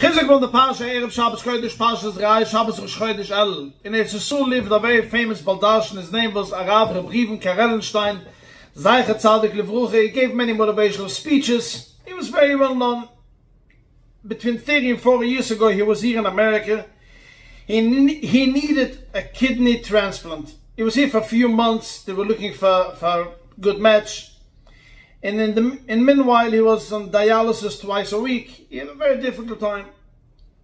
Chizuk from the Parsha, Erev Shabbos Kodesh, Parsha's Rai, Shabbos Rosh Chodesh El. In Chizuk lived a very famous Baldash, and his name was Arav Rebriven Karellenstein, Zeicher Tzadik Levruche. He gave many motivational speeches. He was very well known. Between 30 and 40 years ago, he was here in America. He needed a kidney transplant. He was here for a few months. They were looking for a good match. And meanwhile, he was on dialysis twice a week. He had a very difficult time.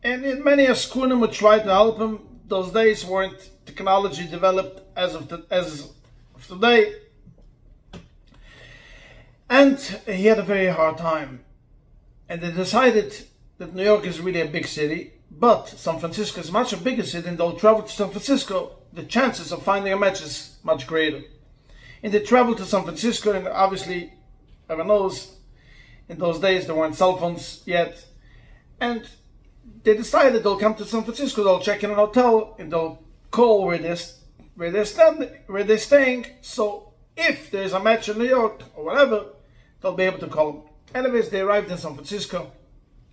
And many a schooner would try to help him. Those days weren't technology developed as of today. And he had a very hard time. And they decided that New York is really a big city, but San Francisco is much a bigger city, and they'll travel to San Francisco. The chances of finding a match is much greater. And they traveled to San Francisco, and obviously, everyone knows, in those days there weren't cell phones yet. And they decided they'll come to San Francisco, they'll check in an hotel, and they'll call where they're staying. So if there's a match in New York or whatever, they'll be able to call them. Anyways, they arrived in San Francisco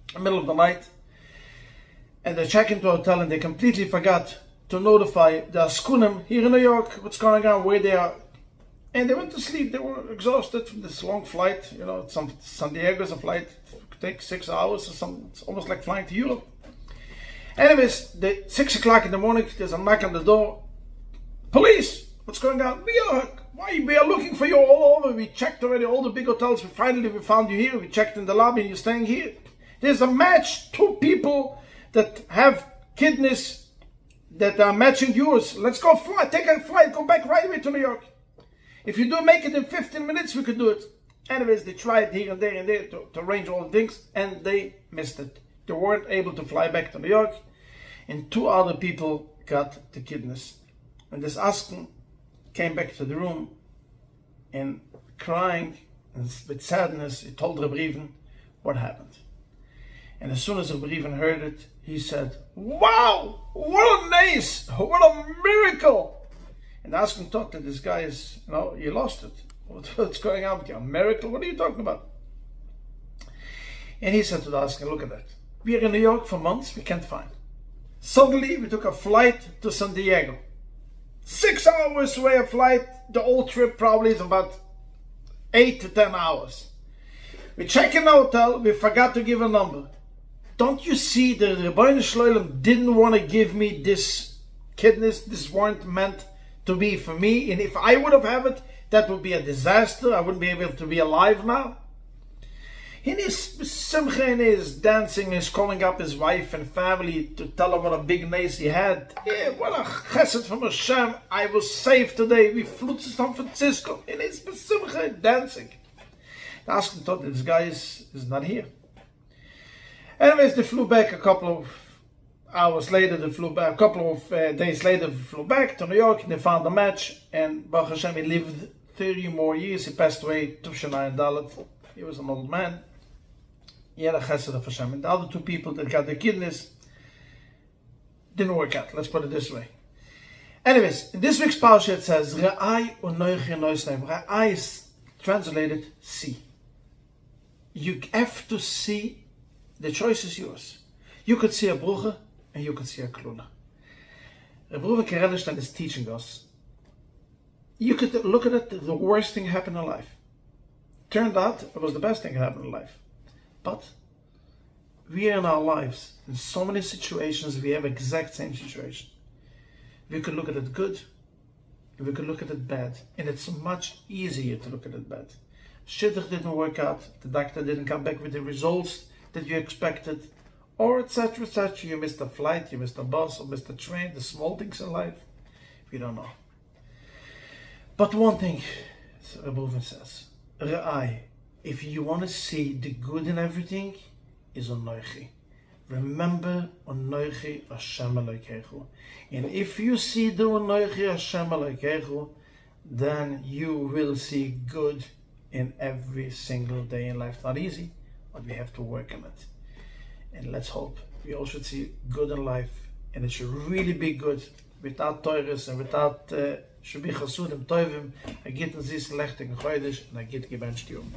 in the middle of the night, and they check into a hotel, and they completely forgot to notify the Askunim here in New York what's going on, where they are. And they went to sleep. They were exhausted from this long flight. You know, San Diego's a flight, it takes 6 hours or something. It's almost like flying to Europe. Anyways, 6 o'clock in the morning, there's a knock on the door. Police, what's going on? We are looking for you all over. We checked already all the big hotels. Finally, we found you here. We checked in the lobby, and you're staying here. There's a match, 2 people that have kidneys that are matching yours. Let's go fly, take a flight, go back right away to New York. If you do make it in 15 minutes, we could do it. Anyways, they tried here and there and there to arrange all the things, and they missed it. They weren't able to fly back to New York, and 2 other people got the kidneys. And this Asken came back to the room, and crying and with sadness, he told Rebriven what happened. And as soon as Rebriven heard it, he said, "Wow, what a nice, what a miracle!" And Asken thought that this guy is, you lost it. What's going on with you? A miracle? What are you talking about? And he said to the Asken, "Look at that. We are in New York for months, we can't find. Suddenly, we took a flight to San Diego. 6 hours away a flight. The whole trip probably is about 8 to 10 hours. We check in the hotel, we forgot to give a number. Don't you see that the Rebbeinu Shloilem didn't want to give me this kidneys? This weren't meant to be for me, and if I would have it, that would be a disaster. I wouldn't be able to be alive now." In his simcha, in his dancing, he's calling up his wife and family to tell him what a big nace he had. Yeah, what a chesed from Hashem. I was safe today. We flew to San Francisco. In his simcha, dancing. The Asken thought this guy is not here. Anyways, they flew back a couple of hours later. They flew back a couple of days later. They flew back to New York, and they found a match. And Baruch Hashem, he lived 30 more years. He passed away, Tufshanai Dalet. He was an old man. He had a chesed of Hashem. And the other 2 people that got the kidneys didn't work out. Let's put it this way. Anyways, in this week's Parsha it says, "Ra'ai u'noichi noisneim." Ra'ai is translated see. You have to see. The choice is yours. You could see a brucha, and you could see a kluna. Rebbe Karellenstein is teaching us. You could look at it, the worst thing happened in life. Turned out it was the best thing that happened in life. But we are in our lives, in so many situations, we have exact same situation. We could look at it good, and we could look at it bad. And it's much easier to look at it bad. Shidduch didn't work out, the doctor didn't come back with the results that you expected, or etc, etc. You missed a flight, you missed a bus, or missed a train, the small things in life. We don't know. But one thing, Rebbe says, Ra'ai, if you want to see the good in everything, is Onoichi. Remember Onoichi Hashem Elokeinu. And if you see the Onoichi Hashem Elokeinu, then you will see good in every single day in life. Not easy, but we have to work on it. And let's hope we all should see good in life, and it should really be good, without Teures and without should be Chasudim Tovim, a gitten Zis Lechtig Chodesh, and a git gebencht Yom.